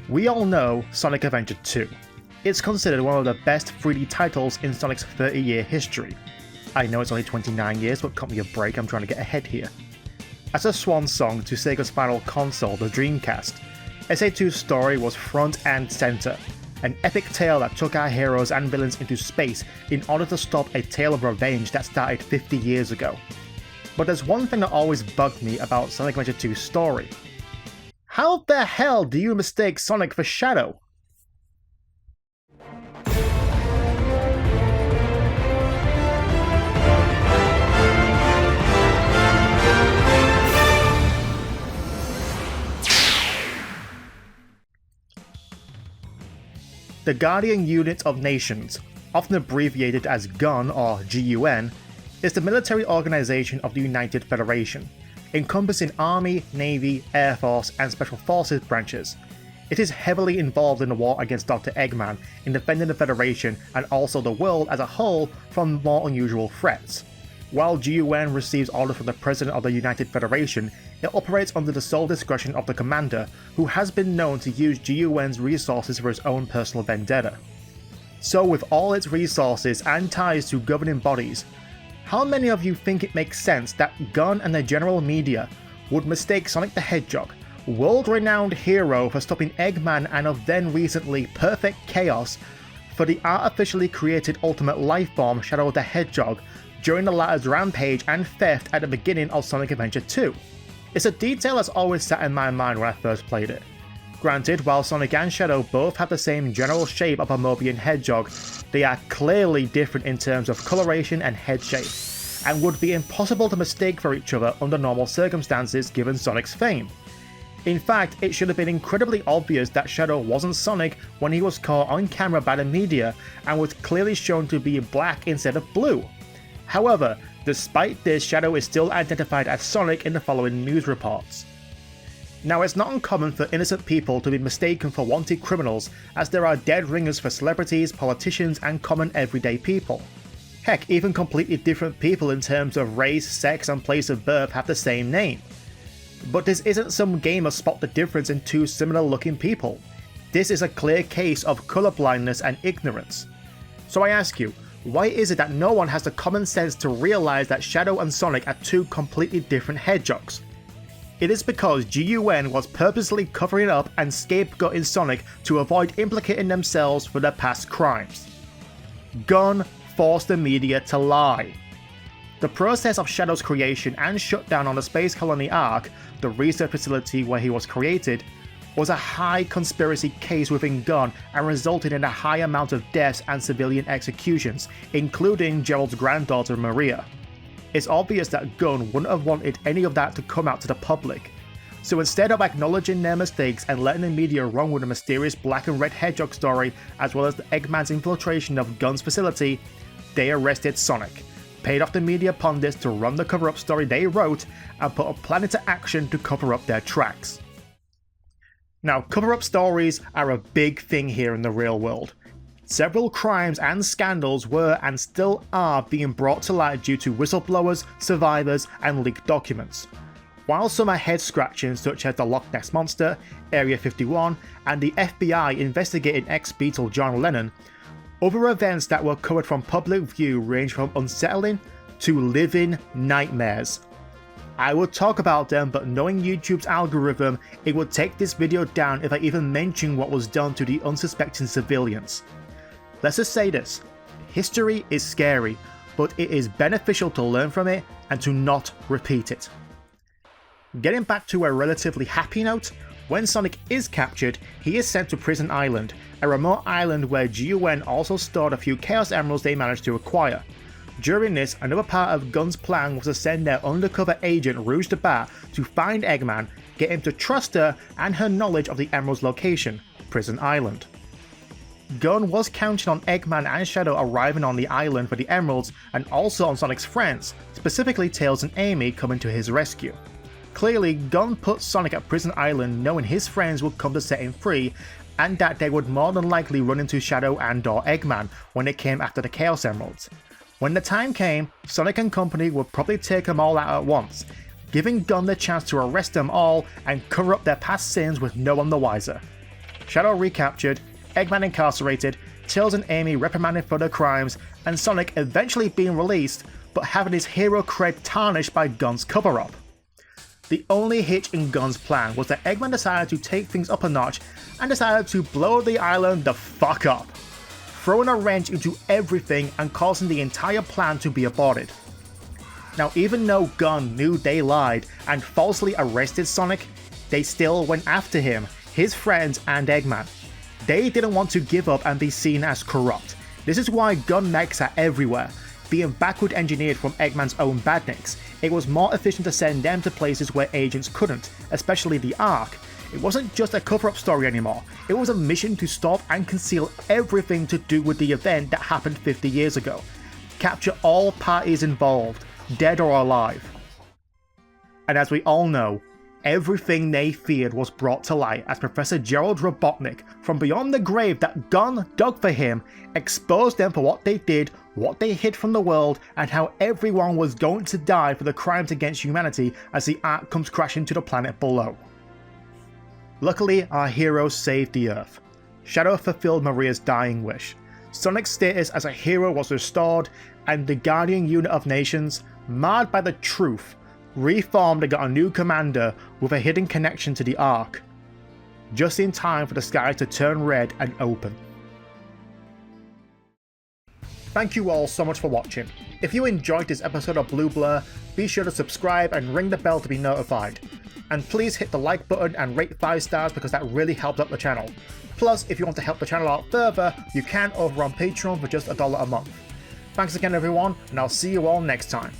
We all know Sonic Adventure 2. It's considered one of the best 3D titles in Sonic's 30-year history. I know it's only 29 years, but cut me a break, I'm trying to get ahead here. As a swan song to Sega's final console, the Dreamcast, SA2's story was front and center, an epic tale that took our heroes and villains into space in order to stop a tale of revenge that started 50 years ago. But there's one thing that always bugged me about Sonic Adventure 2's story. How the hell do you mistake Sonic for Shadow? The Guardian Unit of Nations, often abbreviated as GUN or GUN, is the military organization of the United Federation, encompassing Army, Navy, Air Force, and Special Forces branches. It is heavily involved in the war against Dr. Eggman in defending the Federation and also the world as a whole from more unusual threats. While GUN receives orders from the President of the United Federation, it operates under the sole discretion of the Commander, who has been known to use GUN's resources for his own personal vendetta. So with all its resources and ties to governing bodies, how many of you think it makes sense that GUN and the general media would mistake Sonic the Hedgehog, world-renowned hero for stopping Eggman and of then recently Perfect Chaos, for the artificially created ultimate lifeform Shadow the Hedgehog during the latter's rampage and theft at the beginning of Sonic Adventure 2? It's a detail that's always sat in my mind when I first played it. Granted, while Sonic and Shadow both have the same general shape of a Mobian hedgehog, they are clearly different in terms of coloration and head shape, and would be impossible to mistake for each other under normal circumstances given Sonic's fame. In fact, it should have been incredibly obvious that Shadow wasn't Sonic when he was caught on camera by the media and was clearly shown to be black instead of blue. However, despite this, Shadow is still identified as Sonic in the following news reports. Now, it's not uncommon for innocent people to be mistaken for wanted criminals, as there are dead ringers for celebrities, politicians, and common everyday people. Heck, even completely different people in terms of race, sex, and place of birth have the same name. But this isn't some game of spot the difference in two similar looking people. This is a clear case of colorblindness and ignorance. So I ask you, why is it that no one has the common sense to realize that Shadow and Sonic are two completely different hedgehogs? It is because GUN was purposely covering up and scapegoating Sonic to avoid implicating themselves for their past crimes. GUN forced the media to lie. The process of Shadow's creation and shutdown on the Space Colony Ark, the research facility where he was created, was a high conspiracy case within GUN and resulted in a high amount of deaths and civilian executions, including Gerald's granddaughter Maria. It's obvious that GUN wouldn't have wanted any of that to come out to the public. So instead of acknowledging their mistakes and letting the media run with the mysterious black and red hedgehog story as well as the Eggman's infiltration of GUN's facility, they arrested Sonic, paid off the media pundits to run the cover-up story they wrote, and put a plan into action to cover up their tracks. Now, cover-up stories are a big thing here in the real world. Several crimes and scandals were and still are being brought to light due to whistleblowers, survivors, and leaked documents. While some are head-scratching such as the Loch Ness Monster, Area 51, and the FBI investigating ex-Beatle John Lennon, other events that were covered from public view range from unsettling to living nightmares. I would talk about them, but knowing YouTube's algorithm, it would take this video down if I even mention what was done to the unsuspecting civilians. Let's just say this, history is scary, but it is beneficial to learn from it and to not repeat it. Getting back to a relatively happy note, when Sonic is captured, he is sent to Prison Island, a remote island where GUN also stored a few Chaos Emeralds they managed to acquire. During this, another part of GUN's plan was to send their undercover agent Rouge the Bat to find Eggman, get him to trust her and her knowledge of the Emerald's location, Prison Island. GUN was counting on Eggman and Shadow arriving on the island for the Emeralds and also on Sonic's friends, specifically Tails and Amy coming to his rescue. Clearly, GUN put Sonic at Prison Island knowing his friends would come to set him free, and that they would more than likely run into Shadow and/or Eggman when it came after the Chaos Emeralds. When the time came, Sonic and company would probably take them all out at once, giving GUN the chance to arrest them all and cover up their past sins with no one the wiser. Shadow recaptured, Eggman incarcerated, Tails and Amy reprimanded for their crimes, and Sonic eventually being released, but having his hero cred tarnished by Gun's cover-up. The only hitch in Gun's plan was that Eggman decided to take things up a notch and decided to blow the island the fuck up, throwing a wrench into everything and causing the entire plan to be aborted. Now, even though Gun knew they lied and falsely arrested Sonic, they still went after him, his friends, and Eggman. They didn't want to give up and be seen as corrupt. This is why Gun mechs are everywhere. Being backward engineered from Eggman's own badniks, it was more efficient to send them to places where agents couldn't, especially the Ark. It wasn't just a cover-up story anymore, it was a mission to stop and conceal everything to do with the event that happened 50 years ago. Capture all parties involved, dead or alive. And as we all know, everything they feared was brought to light as Professor Gerald Robotnik, from beyond the grave that Gun dug for him, exposed them for what they did, what they hid from the world, and how everyone was going to die for the crimes against humanity as the Ark comes crashing to the planet below. Luckily, our heroes saved the Earth. Shadow fulfilled Maria's dying wish. Sonic's status as a hero was restored, and the Guardian Unit of Nations, marred by the truth, reformed and got a new commander with a hidden connection to the Ark, just in time for the sky to turn red and open. Thank you all so much for watching. If you enjoyed this episode of Blue Blur, be sure to subscribe and ring the bell to be notified. And please hit the like button and rate 5 stars because that really helps out the channel. Plus, if you want to help the channel out further, you can over on Patreon for just $1 a month. Thanks again everyone, and I'll see you all next time.